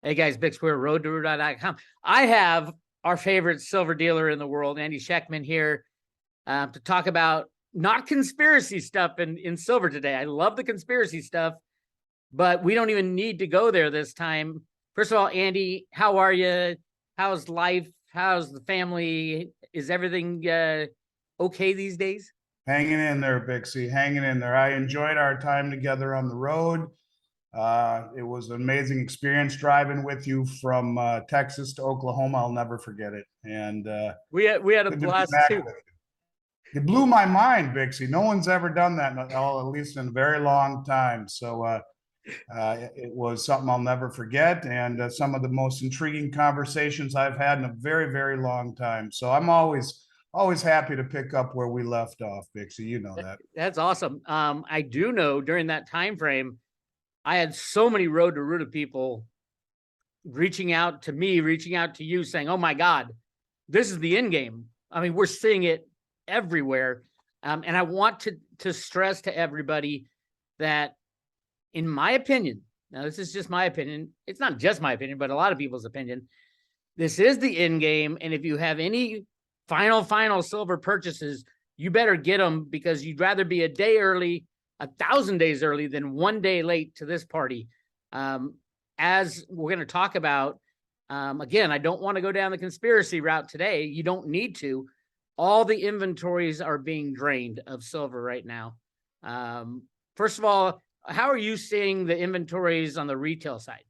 Hey guys, Big Square, roadtoruta.com. I have our favorite silver dealer in the world, Andy Schectman, here to talk about not conspiracy stuff in silver today. I love the conspiracy stuff, but we don't even need to go there this time. First of all, Andy, how are you? How's life? How's the family? Is everything okay these days? Hanging in there, Bixie, hanging in there. I enjoyed our time together on the road. It was an amazing experience driving with you from Texas to Oklahoma. I'll never forget it. And we had a good to be blast back too. with you. It blew my mind, Bixie. No one's ever done that, at least in a very long time. So it was something I'll never forget, and some of the most intriguing conversations I've had in a very, very long time. So I'm always happy to pick up where we left off, Bixie. You know that. That's awesome. I do know during that time frame, I had so many Road to Ruta people reaching out to me, reaching out to you, saying, "Oh my God, this is the end game." I mean, we're seeing it everywhere, and I want to stress to everybody that, in my opinion, now this is just my opinion. It's not just my opinion, but a lot of people's opinion. This is the end game, and if you have any final silver purchases, you better get them because you'd rather be a day early, 1,000 days early than 1 day late to this party. As we're going to talk about, again, I don't want to go down the conspiracy route today. You don't need to. All the inventories are being drained of silver right now. First of all, how are you seeing the inventories on the retail side?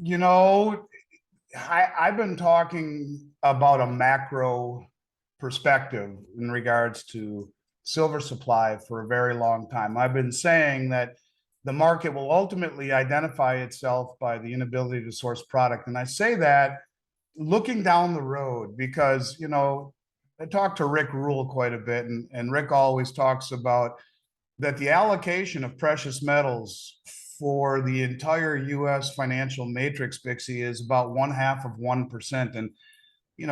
You know, I've been talking about a macro perspective in regards to silver supply for a very long time. I've been saying that the market will ultimately identify itself by the inability to source product. And I say that looking down the road because, I talked to Rick Rule quite a bit, and Rick always talks about that the allocation of precious metals for the entire US financial matrix, Bixie, is about 0.5%. And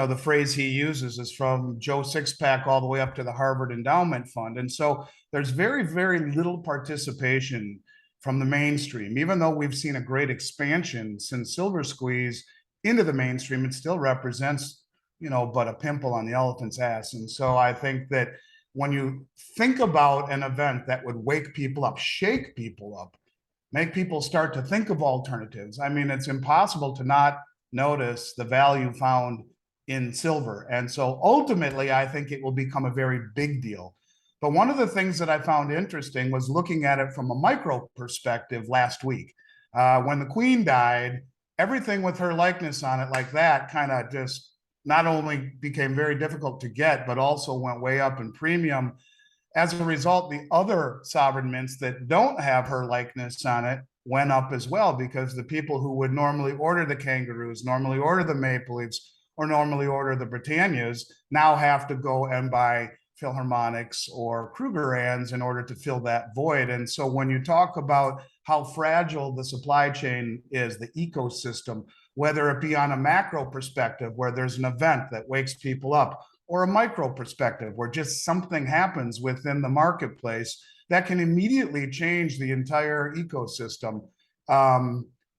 the phrase he uses is from Joe Sixpack all the way up to the Harvard Endowment Fund. And so there's very, very little participation from the mainstream. Even though we've seen a great expansion since Silver Squeeze into the mainstream, it still represents, but a pimple on the elephant's ass. And so I think that when you think about an event that would wake people up, shake people up, make people start to think of alternatives, I mean, it's impossible to not notice the value found in silver. And so ultimately, I think it will become a very big deal. But one of the things that I found interesting was looking at it from a micro perspective last week. When the Queen died, everything with her likeness on it like that kind of just not only became very difficult to get, but also went way up in premium. As a result, the other sovereign mints that don't have her likeness on it went up as well, because the people who would normally order the Kangaroos, normally order the Maple Leafs, or normally order the Britannias now have to go and buy Philharmonics or Krugerrands in order to fill that void. And so when you talk about how fragile the supply chain is, the ecosystem, whether it be on a macro perspective where there's an event that wakes people up, or a micro perspective where just something happens within the marketplace that can immediately change the entire ecosystem,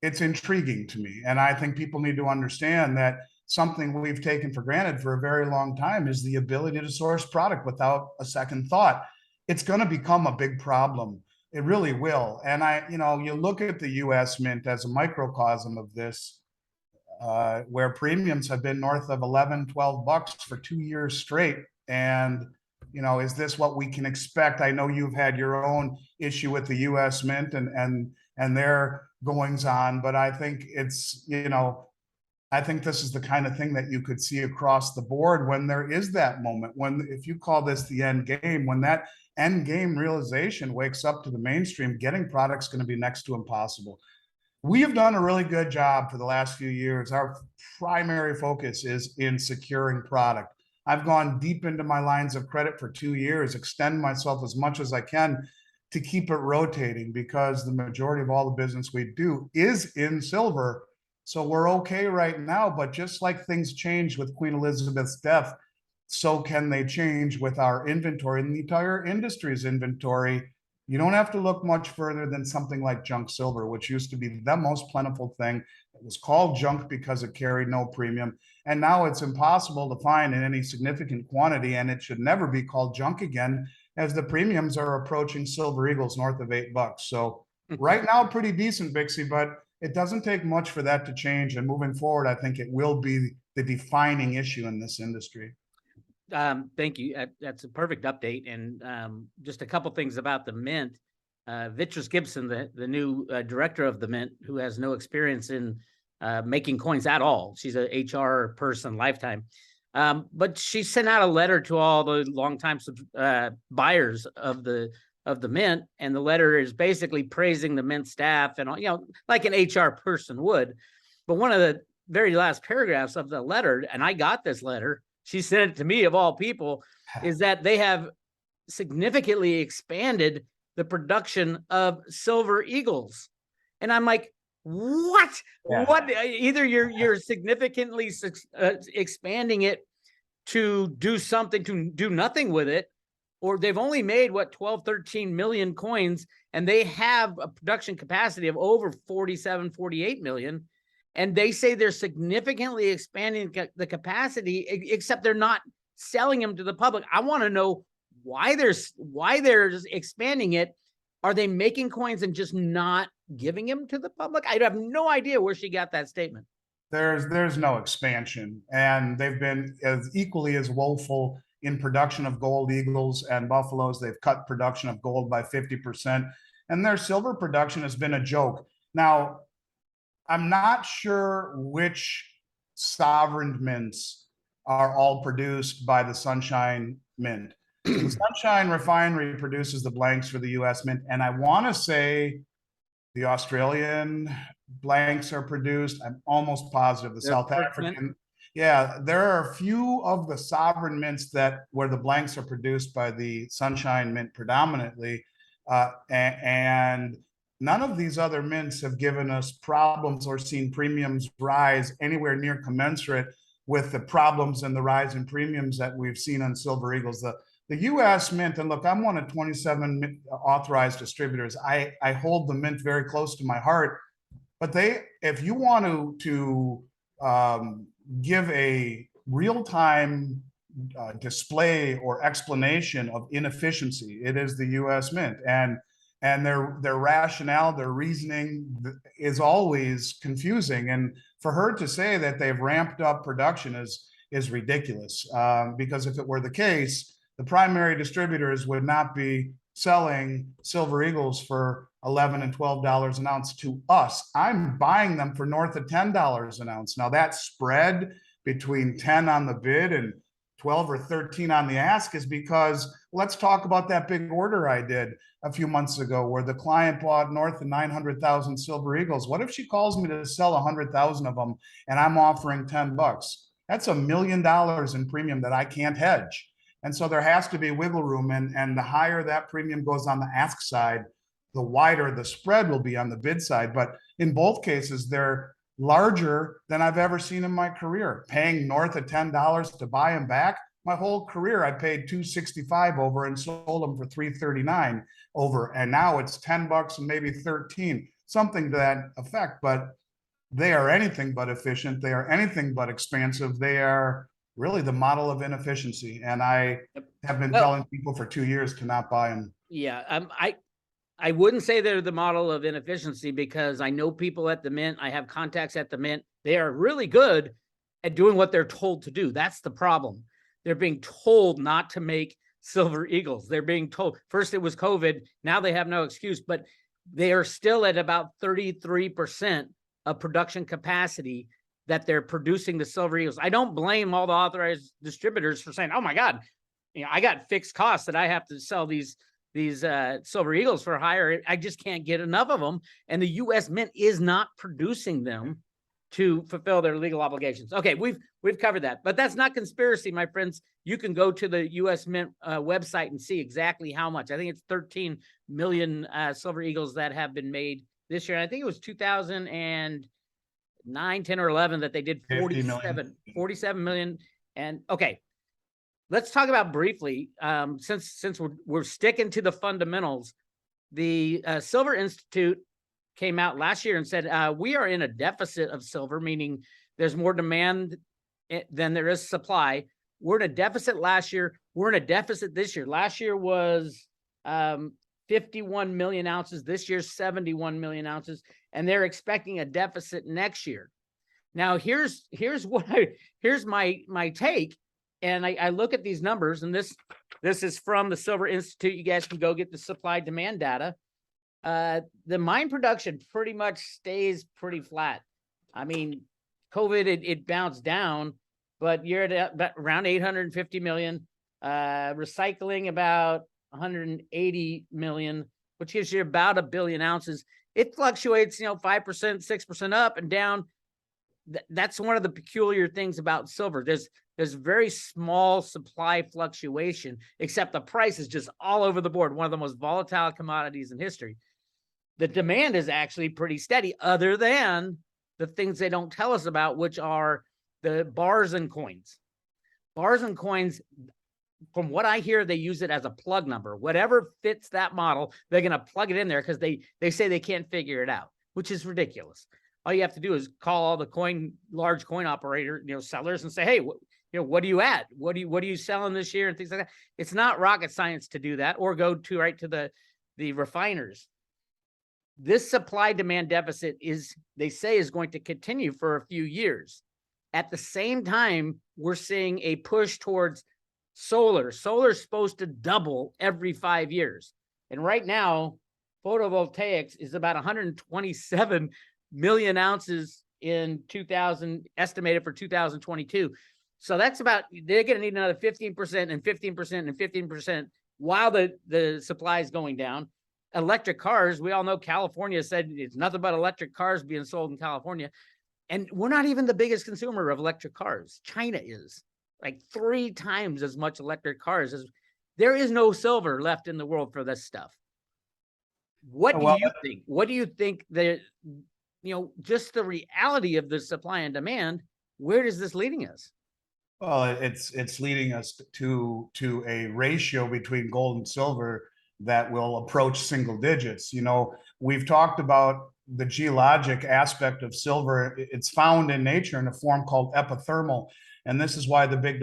it's intriguing to me. And I think people need to understand that something we've taken for granted for a very long time is the ability to source product without a second thought. It's going to become a big problem. It really will. And you look at the US Mint as a microcosm of this, where premiums have been north of 11, $12 for 2 years straight. And, is this what we can expect? I know you've had your own issue with the US Mint and their goings on, but I think it's, I think this is the kind of thing that you could see across the board when there is that moment, when, if you call this the end game, when that end game realization wakes up to the mainstream, getting products going to be next to impossible. We have done a really good job for the last few years. Our primary focus is in securing product. I've gone deep into my lines of credit for 2 years, extend myself as much as I can to keep it rotating, because the majority of all the business we do is in silver. So we're okay right now, but just like things changed with Queen Elizabeth's death, so can they change with our inventory and the entire industry's inventory You don't have to look much further than something like junk silver, which used to be the most plentiful thing. It was called junk because it carried no premium. And now it's impossible to find in any significant quantity, and it should never be called junk again, as the premiums are approaching silver eagles north of $8. So right now, pretty decent, Bixie, but it doesn't take much for that to change. And moving forward, I think it will be the defining issue in this industry. Thank you. That's a perfect update. And just a couple things about the Mint. Vitris Gibson, the new director of the Mint, who has no experience in making coins at all. She's an HR person, lifetime. But she sent out a letter to all the longtime buyers of the Mint, and the letter is basically praising the Mint staff and, you know, like an HR person would. But one of the very last paragraphs of the letter, and I got this letter, she sent it to me of all people, is that they have significantly expanded the production of silver eagles. And I'm like, what? Yeah. What? Either you're significantly expanding it to do something, to do nothing with it, or they've only made what, 12, 13 million coins, and they have a production capacity of over 47, 48 million. And they say they're significantly expanding the capacity, except they're not selling them to the public. I want to know why they're expanding it. Are they making coins and just not giving them to the public? I have no idea where she got that statement. There's no expansion, and they've been as equally as woeful in production of gold eagles and buffaloes. They've cut production of gold by 50%, and their silver production has been a joke. Now, I'm not sure which sovereign mints are all produced by the Sunshine Mint. So the Sunshine Refinery produces the blanks for the US Mint, and I want to say the Australian blanks are produced. I'm almost positive the South African. Yeah, there are a few of the sovereign mints where the blanks are produced by the Sunshine Mint predominantly, and none of these other mints have given us problems or seen premiums rise anywhere near commensurate with the problems and the rise in premiums that we've seen on silver eagles. The U.S. Mint, and look, I'm one of 27 authorized distributors. I hold the Mint very close to my heart, but if you want to give a real-time display or explanation of inefficiency, it is the U.S. Mint, and their rationale, their reasoning is always confusing. And for her to say that they've ramped up production is ridiculous, because if it were the case, the primary distributors would not be selling silver eagles for $11 and $12 an ounce to us. I'm buying them for north of $10 an ounce. Now that spread between 10 on the bid and 12 or 13 on the ask is because, let's talk about that big order I did a few months ago where the client bought north of 900,000 silver eagles. What if she calls me to sell 100,000 of them and I'm offering $10? That's $1 million in premium that I can't hedge. And so there has to be wiggle room, and the higher that premium goes on the ask side, the wider the spread will be on the bid side. But in both cases, they're larger than I've ever seen in my career. Paying north of $10 to buy them back, my whole career I paid $265 over and sold them for $339 over, and now it's $10 and maybe 13, something to that effect. But they are anything but efficient. They are anything but expansive. They are really the model of inefficiency, and I have been telling people for 2 years to not buy them. Yeah, I wouldn't say they're the model of inefficiency, because I know people at the Mint. I have contacts at the Mint. They are really good at doing what they're told to do. That's the problem. They're being told not to make silver eagles. They're being told, first it was COVID, now they have no excuse, but they are still at about 33% of production capacity that they're producing the silver eagles. I don't blame all the authorized distributors for saying, oh my God, you know, I got fixed costs that I have to sell these silver eagles for higher. I just can't get enough of them. And the U.S. Mint is not producing them to fulfill their legal obligations. Okay, we've covered that, but that's not conspiracy, my friends. You can go to the U.S. Mint website and see exactly how much. I think it's 13 million silver eagles that have been made this year. And I think it was 2009, 10 or 11 that they did 47 million. And okay, let's talk about briefly, since we're sticking to the fundamentals, The Silver Institute came out last year and said, we are in a deficit of silver, meaning there's more demand than there is supply. We're in a deficit last year. We're in a deficit this year. Last year was 51 million ounces. This year's 71 million ounces. And they're expecting a deficit next year. Now, here's my take. And I look at these numbers, and this is from the Silver Institute. You guys can go get the supply demand data. The mine production pretty much stays pretty flat. I mean, COVID, it bounced down, but you're at around 850 million, recycling about 180 million, which gives you about 1 billion ounces. It fluctuates, 5%, 6% up and down. That's one of the peculiar things about silver. There's very small supply fluctuation, except the price is just all over the board. One of the most volatile commodities in history. The demand is actually pretty steady, other than the things they don't tell us about, which are the bars and coins. Bars and coins, from what I hear, they use it as a plug number. Whatever fits that model, they're going to plug it in there because they say they can't figure it out, which is ridiculous. All you have to do is call all the large coin operator, sellers, and say, hey, what are you at? What are you selling this year and things like that. It's not rocket science to do that, or go to the refiners. This supply demand deficit they say is going to continue for a few years. At the same time, we're seeing a push towards solar. Solar is supposed to double every 5 years. And right now, photovoltaics is about 127 million ounces in estimated for 2022. So that's they're going to need another 15% and 15% and 15% while the supply is going down. Electric cars, we all know California said it's nothing but electric cars being sold in California. And we're not even the biggest consumer of electric cars. China is like 3 times as much electric cars as there is no silver left in the world for this stuff. What do you think? What do you think that, just the reality of the supply and demand, where is this leading us? Well, it's leading us to a ratio between gold and silver that will approach single digits. We've talked about the geologic aspect of silver. It's found in nature in a form called epithermal. And this is why the big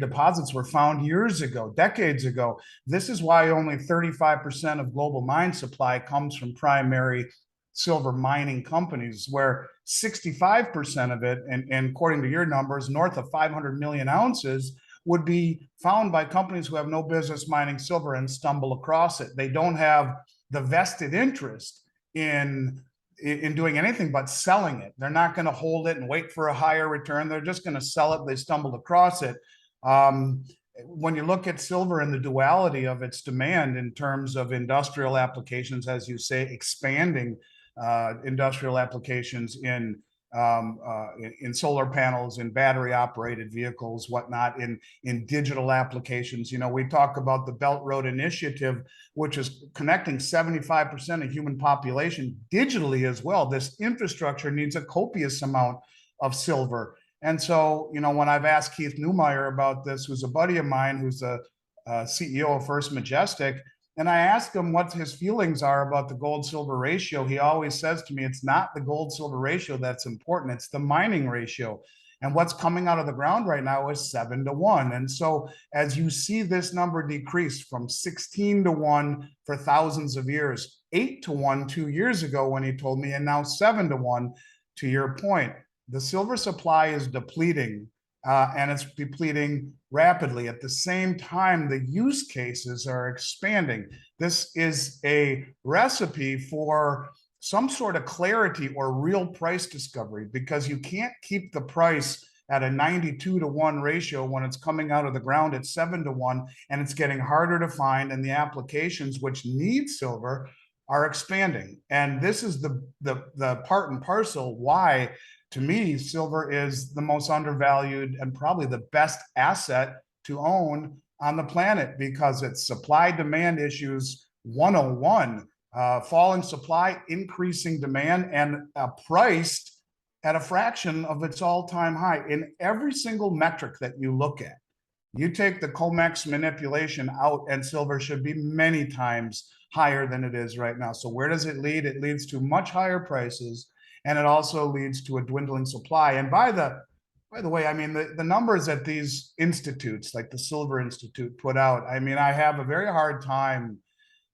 deposits were found years ago, decades ago. This is why only 35% of global mine supply comes from primary silver mining companies, where 65% of it, and according to your numbers, north of 500 million ounces, would be found by companies who have no business mining silver and stumble across it. They don't have the vested interest in doing anything but selling it. They're not going to hold it and wait for a higher return. They're just going to sell it. They stumbled across it. When you look at silver and the duality of its demand in terms of industrial applications, as you say, expanding industrial applications in solar panels, in battery operated vehicles, whatnot, in digital applications. We talk about the Belt Road Initiative, which is connecting 75% of human population digitally as well. This infrastructure needs a copious amount of silver. And so, when I've asked Keith Newmeyer about this, who's a buddy of mine, who's a CEO of First Majestic, and I ask him what his feelings are about the gold-silver ratio, he always says to me, it's not the gold-silver ratio that's important, it's the mining ratio. And what's coming out of the ground right now is 7-1. And so as you see this number decrease from 16-1 for thousands of years, 8-1 2 years ago when he told me, and now 7-1, to your point, the silver supply is depleting. And it's depleting rapidly. At the same time, the use cases are expanding. This is a recipe for some sort of clarity or real price discovery, because you can't keep the price at a 92-1 ratio when it's coming out of the ground at 7-1, and it's getting harder to find, and the applications which need silver are expanding. And this is the part and parcel why, to me, silver is the most undervalued and probably the best asset to own on the planet, because it's supply demand issues 101, falling supply, increasing demand, and priced at a fraction of its all-time high in every single metric that you look at. You take the COMEX manipulation out and silver should be many times higher than it is right now. So where does it lead? It leads to much higher prices, and it also leads to a dwindling supply. And by the way, I mean, the numbers that these institutes, like the Silver Institute, put out, I mean, I have a very hard time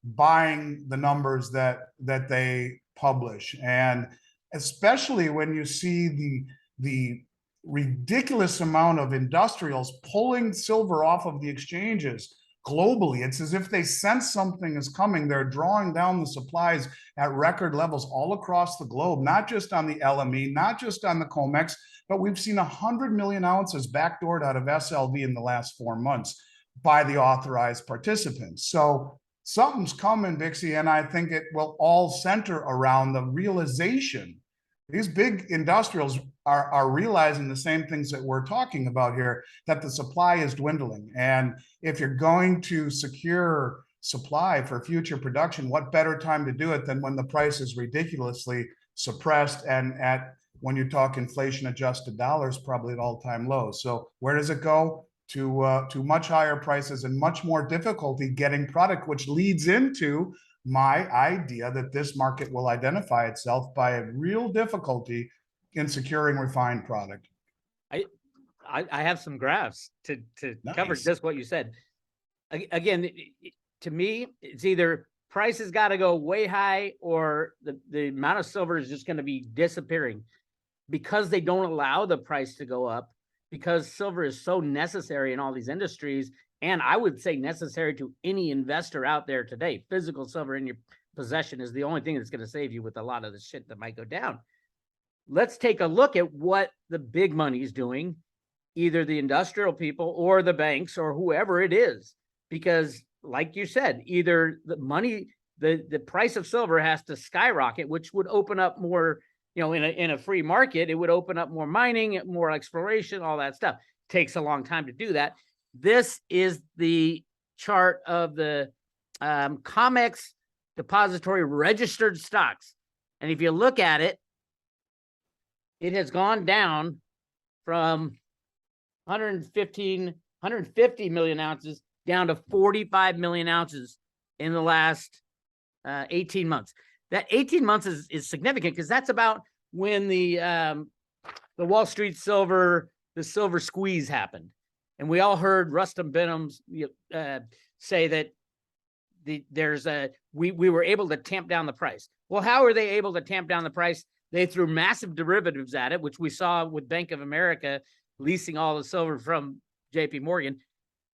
buying the numbers that they publish, and especially when you see the ridiculous amount of industrials pulling silver off of the exchanges globally. It's as if they sense something is coming. They're drawing down the supplies at record levels all across the globe, not just on the LME, not just on the COMEX, but we've seen 100 million ounces backdoored out of SLV in the last 4 months by the authorized participants. So something's coming, Dixie, and I think it will all center around the realization. These big industrials are realizing the same things that we're talking about here, that the supply is dwindling. And if you're going to secure supply for future production, what better time to do it than when the price is ridiculously suppressed and when you talk inflation adjusted dollars, probably at all-time lows. So where does it go? To much higher prices and much more difficulty getting product, which leads into my idea that this market will identify itself by a real difficulty in securing refined product. I have some graphs to cover just what you said. Again, to me, it's either prices got to go way high or the amount of silver is just going to be disappearing because they don't allow the price to go up, because silver is so necessary in all these industries. And I would say necessary to any investor out there today. Physical silver in your possession is the only thing that's going to save you with a lot of the shit that might go down. Let's take a look at what the big money is doing, either the industrial people or the banks or whoever it is. Because like you said, either the money, the price of silver has to skyrocket, which would open up more, in a free market, it would open up more mining, more exploration, all that stuff. Takes a long time to do that. This is the chart of the COMEX depository registered stocks. And if you look at it, it has gone down from 150 million ounces down to 45 million ounces in the last 18 months. That 18 months is significant because that's about when the Wall Street silver, the silver squeeze happened. And we all heard Rustam Benhams say that we were able to tamp down the price. Well, how are they able to tamp down the price? They threw massive derivatives at it, which we saw with Bank of America leasing all the silver from JP Morgan.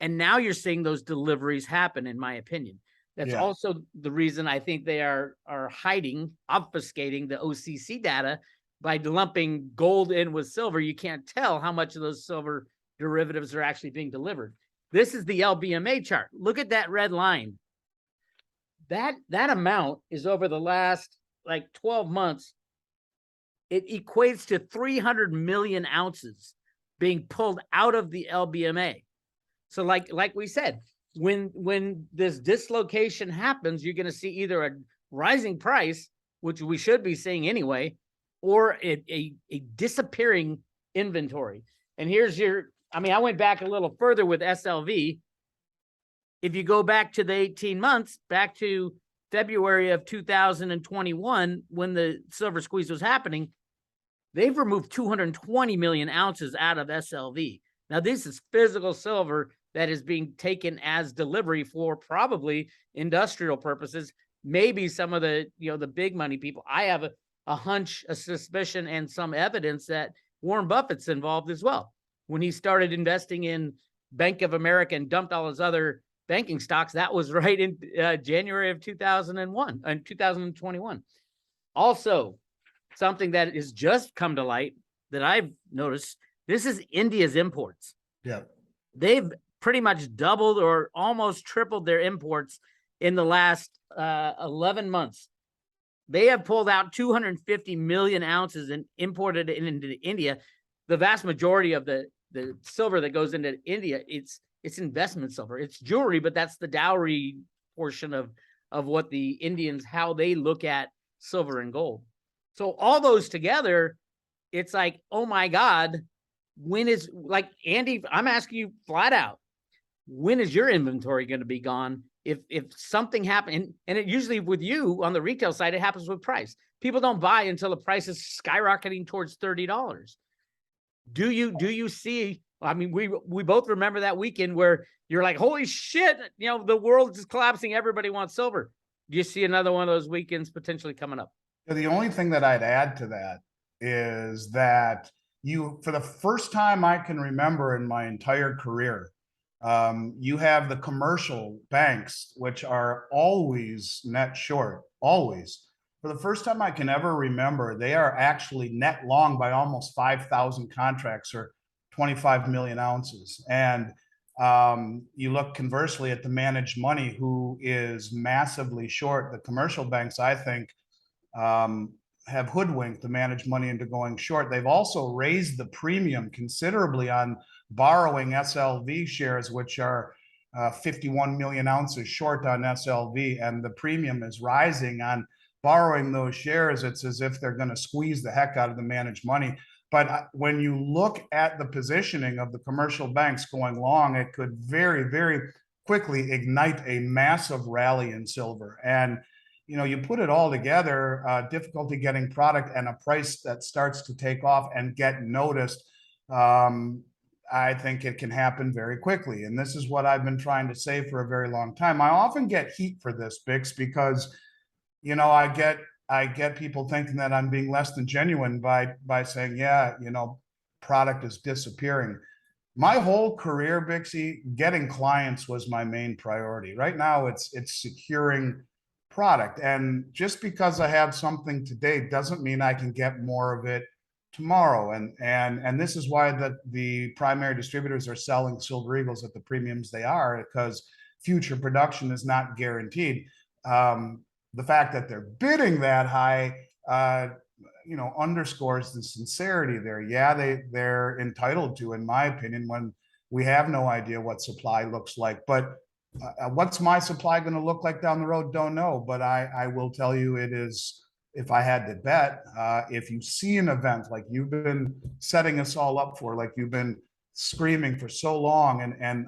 And now you're seeing those deliveries happen, in my opinion. That's also the reason I think they are hiding, obfuscating the OCC data by lumping gold in with silver. You can't tell how much of those silver derivatives are actually being delivered. This is the LBMA chart. Look at that red line. That amount is over the last 12 months. It equates to 300 million ounces being pulled out of the LBMA. So like we said, when this dislocation happens, you're going to see either a rising price, which we should be seeing anyway, or a disappearing inventory. And here's I went back a little further with SLV. If you go back to the 18 months, back to February of 2021, when the silver squeeze was happening, they've removed 220 million ounces out of SLV. Now, this is physical silver that is being taken as delivery for probably industrial purposes. Maybe some of the, the big money people. I have a hunch, a suspicion, and some evidence that Warren Buffett's involved as well. When he started investing in Bank of America and dumped all his other banking stocks, that was right in January of 2001 and 2021. Also, something that has just come to light that I've noticed, this is India's imports. Yeah. They've pretty much doubled or almost tripled their imports in the last 11 months. They have pulled out 250 million ounces and imported it into India. The vast majority of the silver that goes into India, it's investment silver. It's jewelry, but that's the dowry portion of what the Indians, how they look at silver and gold. So all those together, it's like, oh my God, when is, Andy, I'm asking you flat out, when is your inventory going to be gone? if something happened, and it usually with you on the retail side, it happens with price. People don't buy until the price is skyrocketing towards $30. Do you see? I mean, we both remember that weekend where you're like, holy shit, the world is collapsing. Everybody wants silver. Do you see another one of those weekends potentially coming up? The only thing that I'd add to that is that for the first time I can remember in my entire career, you have the commercial banks, which are always net short, always. For the first time I can ever remember, they are actually net long by almost 5,000 contracts or 25 million ounces. And you look conversely at the managed money, who is massively short. The commercial banks, I think, have hoodwinked the managed money into going short. They've also raised the premium considerably on borrowing SLV shares, which are 51 million ounces short on SLV, and the premium is rising on borrowing those shares. It's as if they're going to squeeze the heck out of the managed money. But when you look at the positioning of the commercial banks going long, it could very, very quickly ignite a massive rally in silver. And you put it all together, difficulty getting product and a price that starts to take off and get noticed. I think it can happen very quickly. And this is what I've been trying to say for a very long time. I often get heat for this, Bix, because, I get people thinking that I'm being less than genuine by saying, yeah, product is disappearing. My whole career, Bixie, getting clients was my main priority. Right now, it's securing product. And just because I have something today doesn't mean I can get more of it tomorrow. And this is why the primary distributors are selling Silver Eagles at the premiums they are, because future production is not guaranteed. The fact that they're bidding that high, underscores the sincerity there. Yeah, they're entitled to, in my opinion, when we have no idea what supply looks like. But what's my supply going to look like down the road? Don't know. But I will tell you, it is, if I had to bet, if you see an event like you've been setting us all up for, like you've been screaming for so long and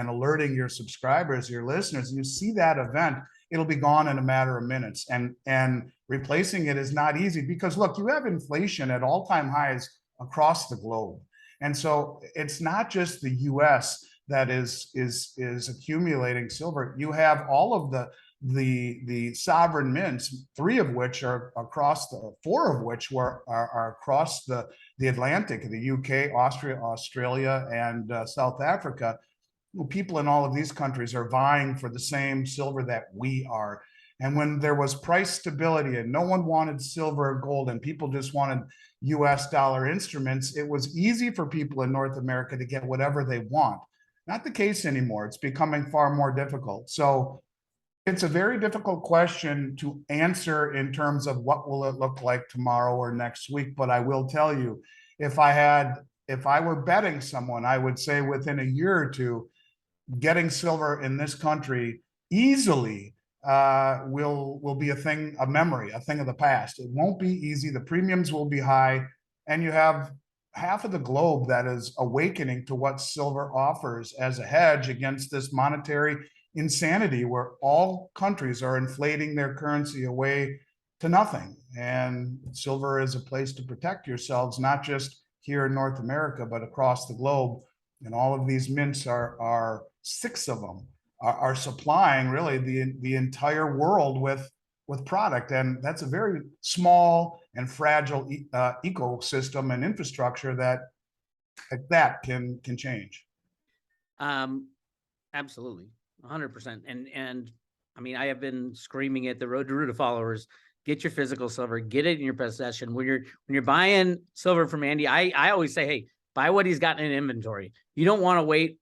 alerting your subscribers, your listeners, you see that event, it'll be gone in a matter of minutes. And replacing it is not easy, because look, you have inflation at all-time highs across the globe. And so it's not just the US that is accumulating silver. You have all of the sovereign mints, four of which are across the Atlantic, the UK, Austria, Australia, and South Africa. People in all of these countries are vying for the same silver that we are. And when there was price stability and no one wanted silver or gold and people just wanted US dollar instruments, it was easy for people in North America to get whatever they want. Not the case anymore. It's becoming far more difficult. So it's a very difficult question to answer in terms of what will it look like tomorrow or next week. But I will tell you, if I were betting someone, I would say within a year or two, getting silver in this country easily will be a thing of memory, a thing of the past. It won't be easy. The premiums will be high, and you have half of the globe that is awakening to what silver offers as a hedge against this monetary insanity where all countries are inflating their currency away to nothing. And silver is a place to protect yourselves, not just here in North America, but across the globe. And all of these mints are six of them are supplying really the entire world with product. And that's a very small and fragile ecosystem and infrastructure that can change. Absolutely. 100%. And I mean, I have been screaming at the Road to Ruta followers, get your physical silver, get it in your possession. When you're buying silver from Andy, I always say, hey, buy what he's got in inventory. You don't want to wait,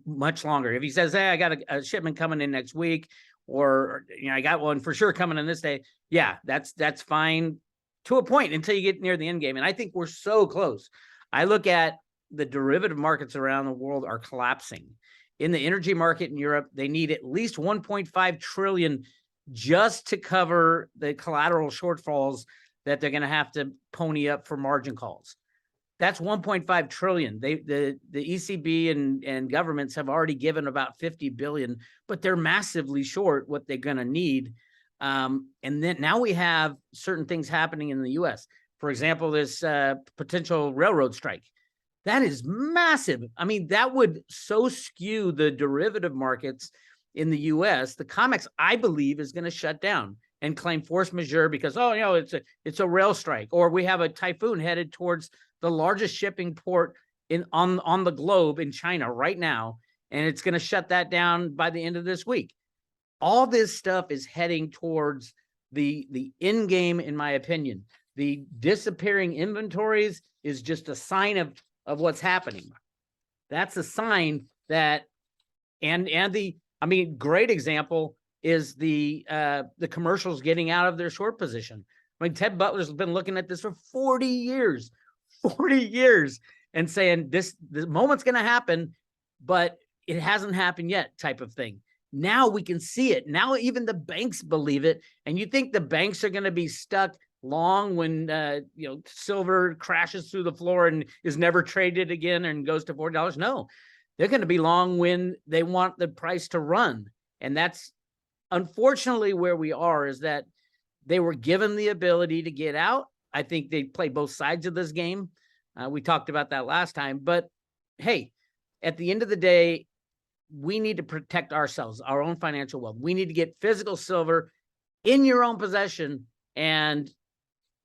much longer. If he says, hey, I got a shipment coming in next week, or I got one for sure coming in this day. Yeah, that's fine to a point until you get near the end game. And I think we're so close. I look at the derivative markets around the world are collapsing. In the energy market in Europe, they need at least 1.5 trillion just to cover the collateral shortfalls that they're going to have to pony up for margin calls. That's 1.5 trillion. The ECB and governments have already given about 50 billion, but they're massively short what they're going to need. And then now we have certain things happening in the U.S. For example, this potential railroad strike. That is massive. I mean, that would so skew the derivative markets in the U.S. The COMEX, I believe, is going to shut down and claim force majeure because, oh, you know, it's a rail strike, or we have a typhoon headed towards the largest shipping port on the globe in China right now, and it's going to shut that down by the end of this week. All this stuff is heading towards the end game, in my opinion. The disappearing inventories is just a sign of what's happening. That's a sign that, and I mean, great example is the commercials getting out of their short position. I mean, Ted Butler's been looking at this for 40 years, and saying this moment's going to happen, but it hasn't happened yet, type of thing. Now we can see it. Now even the banks believe it. And you think the banks are going to be stuck long when silver crashes through the floor and is never traded again and goes to $40? No, they're going to be long when they want the price to run. And that's unfortunately where we are, is that they were given the ability to get out. I think they play both sides of this game. We talked about that last time, but hey, at the end of the day, we need to protect ourselves, our own financial wealth. We need to get physical silver in your own possession, and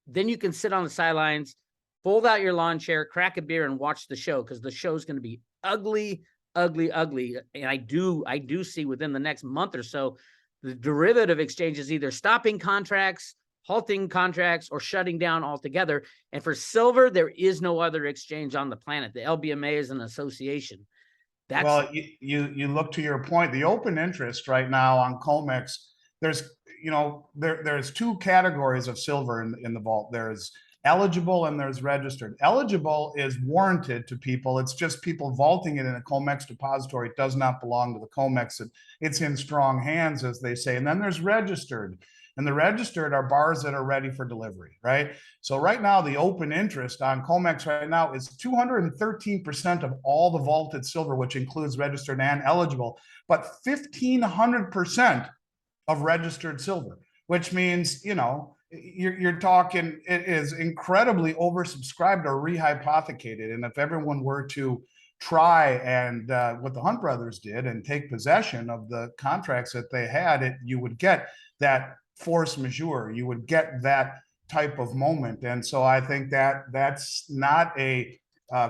then you can sit on the sidelines, fold out your lawn chair, crack a beer, and watch the show, because the show is going to be ugly, ugly, ugly. And I do see within the next month or so, the derivative exchanges either stopping contracts, halting contracts, or shutting down altogether. And for silver, there is no other exchange on the planet. The LBMA is an association. Well, you look to your point, the open interest right now on COMEX, there's two categories of silver in the vault. There's eligible and there's registered. Eligible is warranted to people. It's just people vaulting it in a COMEX depository. It does not belong to the COMEX. It's in strong hands, as they say. And then there's registered. And the registered are bars that are ready for delivery, right? So right now, the open interest on COMEX right now is 213% of all the vaulted silver, which includes registered and eligible, but 1,500% of registered silver, which means, you're talking, it is incredibly oversubscribed or rehypothecated. And if everyone were to try and what the Hunt brothers did and take possession of the contracts that they had, you would get that force majeure. You would get that type of moment. And so I think that that's not a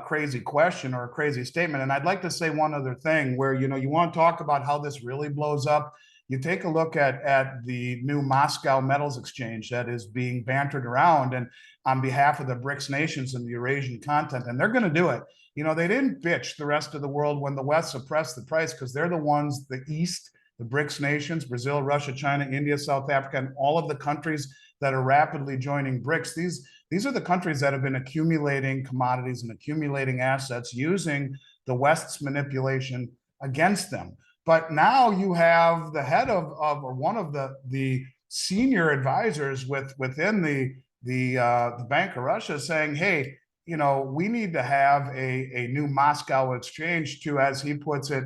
crazy question or a crazy statement. And I'd like to say one other thing where, you want to talk about how this really blows up. You take a look at the new Moscow Metals Exchange that is being bantered around and on behalf of the BRICS nations and the Eurasian continent, and they're going to do it. They didn't bitch the rest of the world when the West suppressed the price, because they're the ones, the East, the BRICS nations, Brazil, Russia, China, India, South Africa, and all of the countries that are rapidly joining BRICS. These are the countries that have been accumulating commodities and accumulating assets using the West's manipulation against them. But now you have the head of or one of the senior advisors within the Bank of Russia saying, hey, we need to have a new Moscow exchange to, as he puts it,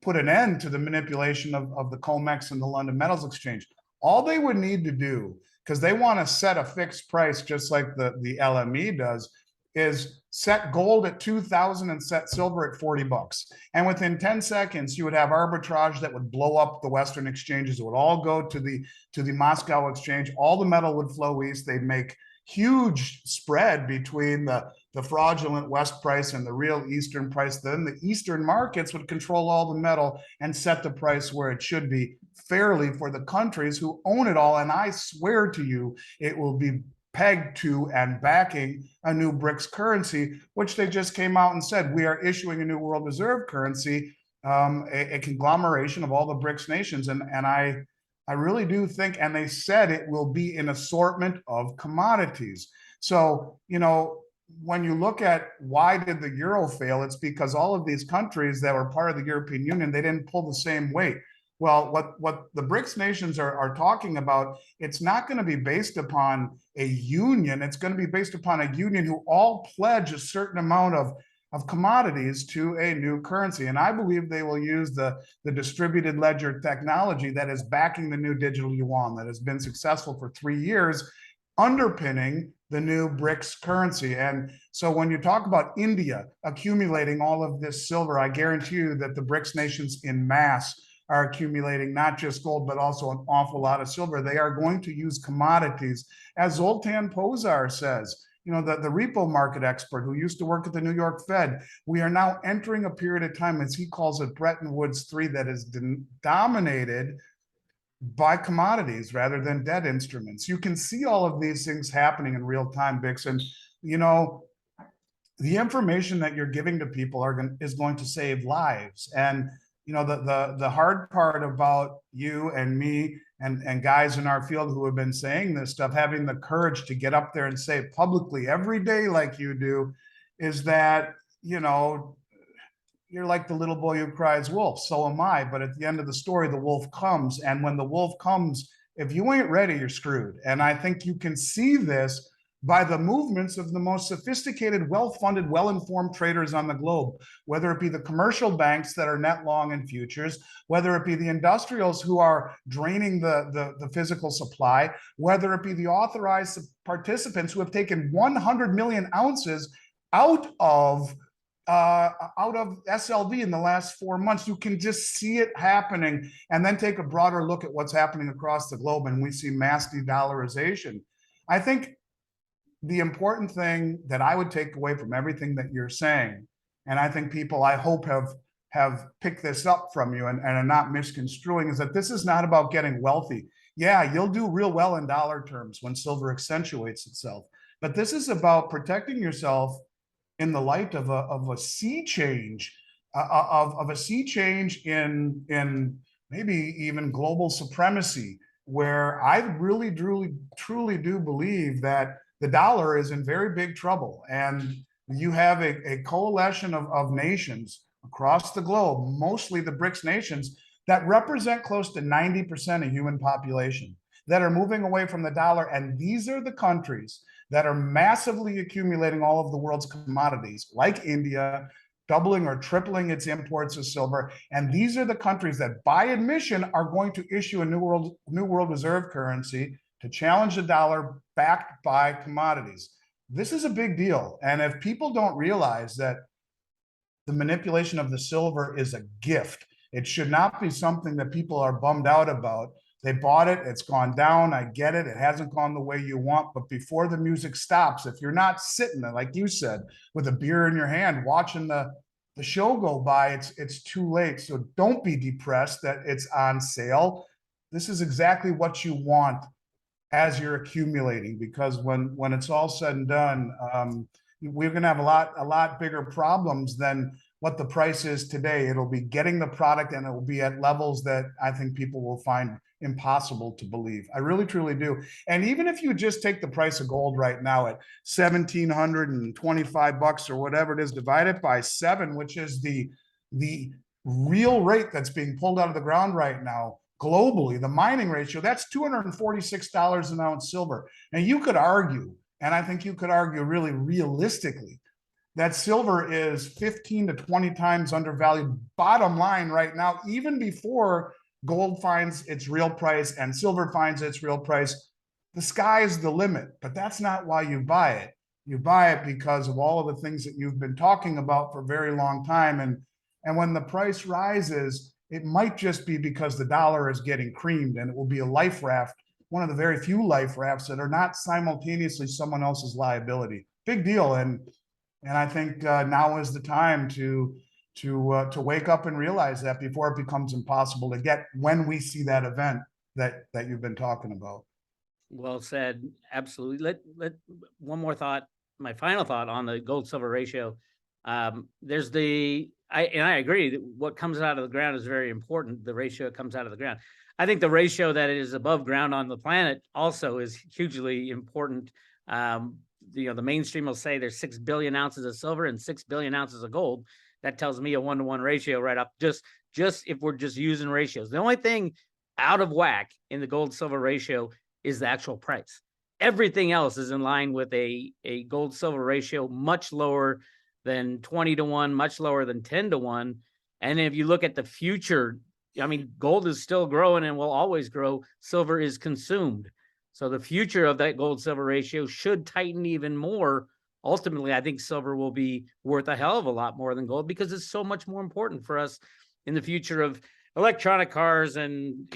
put an end to the manipulation of the COMEX and the London Metals Exchange. All they would need to do, because they want to set a fixed price just like the LME does, is set gold at 2,000 and set silver at $40. And within 10 seconds, you would have arbitrage that would blow up the Western exchanges. It would all go to the Moscow exchange. All the metal would flow east. They'd make huge spread between the fraudulent West price and the real Eastern price. Then the Eastern markets would control all the metal and set the price where it should be, fairly for the countries who own it all. And I swear to you, it will be pegged to and backing a new BRICS currency, which they just came out and said, we are issuing a new world reserve currency, a conglomeration of all the BRICS nations. And I really do think, and they said it will be an assortment of commodities. So, when you look at why did the euro fail, it's because all of these countries that were part of the European Union, they didn't pull the same weight. Well, what the BRICS nations are talking about, it's not going to be based upon a union. It's going to be based upon a union who all pledge a certain amount of commodities to a new currency. And I believe they will use the distributed ledger technology that is backing the new digital yuan that has been successful for 3 years, underpinning the new BRICS currency. And so when you talk about India accumulating all of this silver, I guarantee you that the BRICS nations in mass are accumulating not just gold, but also an awful lot of silver. They are going to use commodities. As Zoltan Pozar says, you know, the repo market expert who used to work at the New York Fed, we are now entering a period of time, as he calls it, Bretton Woods 3, that is dominated by commodities rather than debt instruments. You can see all of these things happening in real time, Bix. And, you know, the information that you're giving to people is going to save lives. And you know, the hard part about you and me and guys in our field who have been saying this stuff, having the courage to get up there and say it publicly every day like you do, is that, you know, you're like the little boy who cries wolf. So am I. But at the end of the story, the wolf comes. And when the wolf comes, if you ain't ready, you're screwed. And I think you can see this by the movements of the most sophisticated, well-funded, well-informed traders on the globe, whether it be the commercial banks that are net long in futures, whether it be the industrials who are draining the physical supply, whether it be the authorized participants who have taken 100 million ounces out of SLV in the last 4 months. You can just see it happening, and then take a broader look at what's happening across the globe, and we see mass de-dollarization. I think the important thing that I would take away from everything that you're saying, and I think people, I hope, have picked this up from you and are not misconstruing, is that this is not about getting wealthy. Yeah, you'll do real well in dollar terms when silver accentuates itself, but this is about protecting yourself in the light of a sea change, of a sea change in maybe even global supremacy, where I really truly do believe that the dollar is in very big trouble. And you have a coalition of nations across the globe, mostly the BRICS nations, that represent close to 90% of human population, that are moving away from the dollar. And these are the countries that are massively accumulating all of the world's commodities, like India, doubling or tripling its imports of silver. And these are the countries that, by admission, are going to issue a new world reserve currency to challenge the dollar, backed by commodities. This is a big deal. And if people don't realize that the manipulation of the silver is a gift, it should not be something that people are bummed out about. They bought it, it's gone down, I get it, it hasn't gone the way you want, but before the music stops, if you're not sitting there, like you said, with a beer in your hand, watching the show go by, it's too late. So don't be depressed that it's on sale. This is exactly what you want as you're accumulating, because when it's all said and done, we're going to have a lot bigger problems than what the price is today. It'll be getting the product, and it will be at levels that I think people will find impossible to believe. I really truly do. And even if you just take the price of gold right now at $1,725 or whatever it is, divide it by 7, which is the real rate that's being pulled out of the ground right now globally, the mining ratio, that's $246 an ounce silver. And you could argue, and I think you could argue really realistically, that silver is 15 to 20 times undervalued, bottom line right now, even before gold finds its real price and silver finds its real price. The sky is the limit, but that's not why you buy it. You buy it because of all of the things that you've been talking about for a very long time. And when the price rises, it might just be because the dollar is getting creamed, and it will be a life raft, one of the very few life rafts that are not simultaneously someone else's liability. Big deal. And I think now is the time to wake up and realize that before it becomes impossible to get, when we see that event that you've been talking about. Well said. Absolutely. Let one more thought. My final thought on the gold silver ratio. There's I agree that what comes out of the ground is very important. The ratio comes out of the ground. I think the ratio that is above ground on the planet also is hugely important. The mainstream will say there's 6 billion ounces of silver and 6 billion ounces of gold. that tells me a 1-to-1 ratio right up. Just if we're just using ratios. The only thing out of whack in the gold silver ratio is the actual price. Everything else is in line with a gold silver ratio much lower than 20-to-1, much lower than 10-to-1. And if you look at the future, I mean, gold is still growing and will always grow. Silver is consumed. So the future of that gold silver ratio should tighten even more. Ultimately, I think silver will be worth a hell of a lot more than gold because it's so much more important for us in the future of electronic cars and,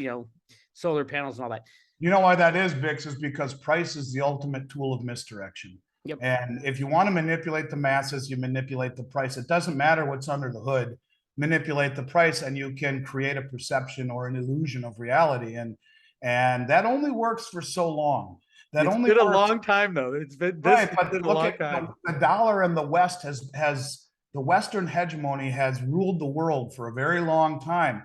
solar panels and all that. You know why that is, Bix, is because price is the ultimate tool of misdirection. Yep. And if you want to manipulate the masses, you manipulate the price. It doesn't matter what's under the hood. Manipulate the price, and you can create a perception or an illusion of reality. And that only works for so long. That It's only been a works, long time though. It's been right. But been a look long at time. the dollar in the West has the Western hegemony has ruled the world for a very long time.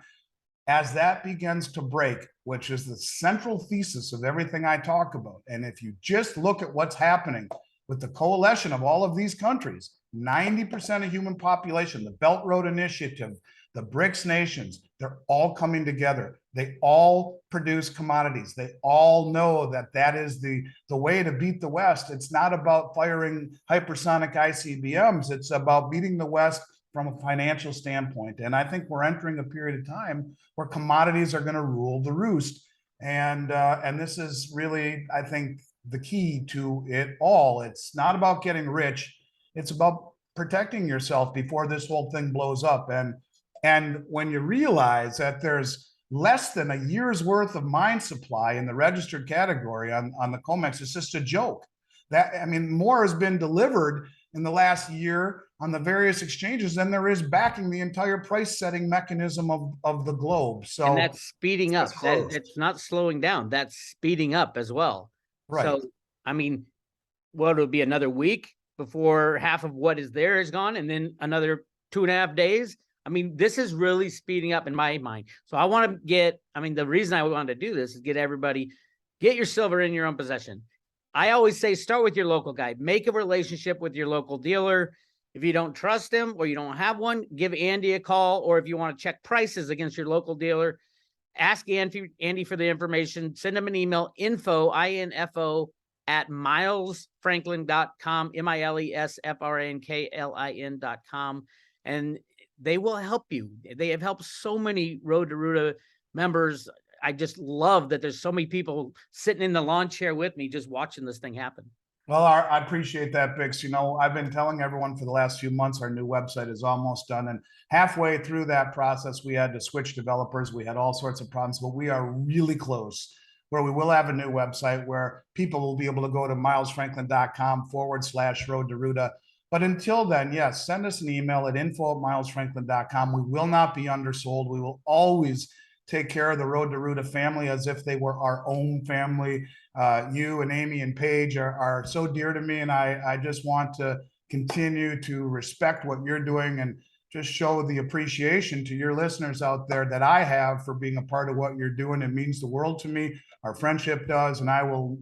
As that begins to break, which is the central thesis of everything I talk about, and if you just look at what's happening with the coalition of all of these countries, 90% of human population, the Belt Road Initiative, the BRICS nations, they're all coming together. They all produce commodities. They all know that that is the way to beat the West. It's not about firing hypersonic ICBMs. It's about beating the West from a financial standpoint. And I think we're entering a period of time where commodities are going to rule the roost. And this is really, I think, the key to it all. It's not about getting rich. It's about protecting yourself before this whole thing blows up. And when you realize that there's less than a year's worth of mine supply in the registered category on the COMEX, it's just a joke. More has been delivered in the last year on the various exchanges than there is backing the entire price setting mechanism of the globe. So and that's speeding up. It's not slowing down. That's speeding up as well. Right. So, it'll be another week before half of what is there is gone, and then another 2.5 days. This is really speeding up in my mind. So I want to get, the reason I wanted to do this is get your silver in your own possession. I always say, start with your local guy, make a relationship with your local dealer. If you don't trust him or you don't have one, give Andy a call. Or if you want to check prices against your local dealer, ask Andy for the information. Send him an email, info at milesfranklin.com, milesfranklin.com. And they will help you. They have helped so many Road to Ruta members. I just love that there's so many people sitting in the lawn chair with me just watching this thing happen. Well, I appreciate that, Bix. I've been telling everyone for the last few months our new website is almost done. And halfway through that process, we had to switch developers. We had all sorts of problems, but we are really close where we will have a new website where people will be able to go to milesfranklin.com/Road to Ruta. But until then, yes, send us an email at info@milesfranklin.com. We will not be undersold. We will always take care of the Road to Ruta family as if they were our own family. You and Amy and Paige are so dear to me, and I just want to continue to respect what you're doing and just show the appreciation to your listeners out there that I have for being a part of what you're doing. It means the world to me. Our friendship does, and I will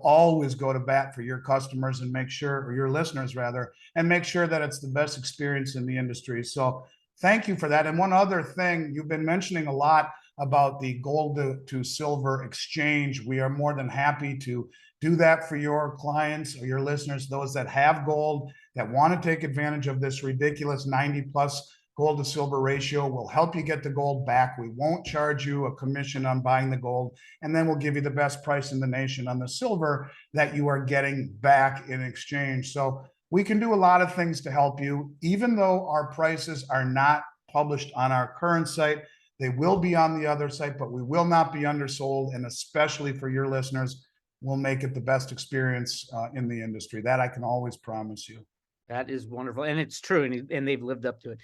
always go to bat for your customers and make sure, or your listeners rather, and make sure that it's the best experience in the industry. So thank you for that. And one other thing, you've been mentioning a lot about the gold to silver exchange. We are more than happy to do that for your clients or your listeners, those that have gold, that want to take advantage of this ridiculous 90+ gold to silver ratio. We'll help you get the gold back. We won't charge you a commission on buying the gold, and then we'll give you the best price in the nation on the silver that you are getting back in exchange. So we can do a lot of things to help you. Even though our prices are not published on our current site, they will be on the other site, but we will not be undersold. And especially for your listeners, we'll make it the best experience in the industry. That I can always promise you. That is wonderful. And it's true. And they've lived up to it.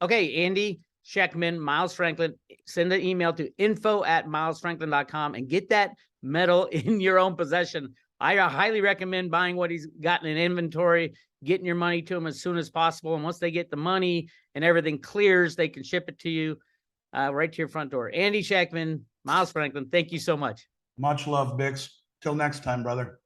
Okay, Andy Schectman, Miles Franklin, send an email to info@milesfranklin.com and get that metal in your own possession. I highly recommend buying what he's got in an inventory, getting your money to him as soon as possible. And once they get the money and everything clears, they can ship it to you right to your front door. Andy Schectman, Miles Franklin, thank you so much. Much love, Bix. Till next time, brother.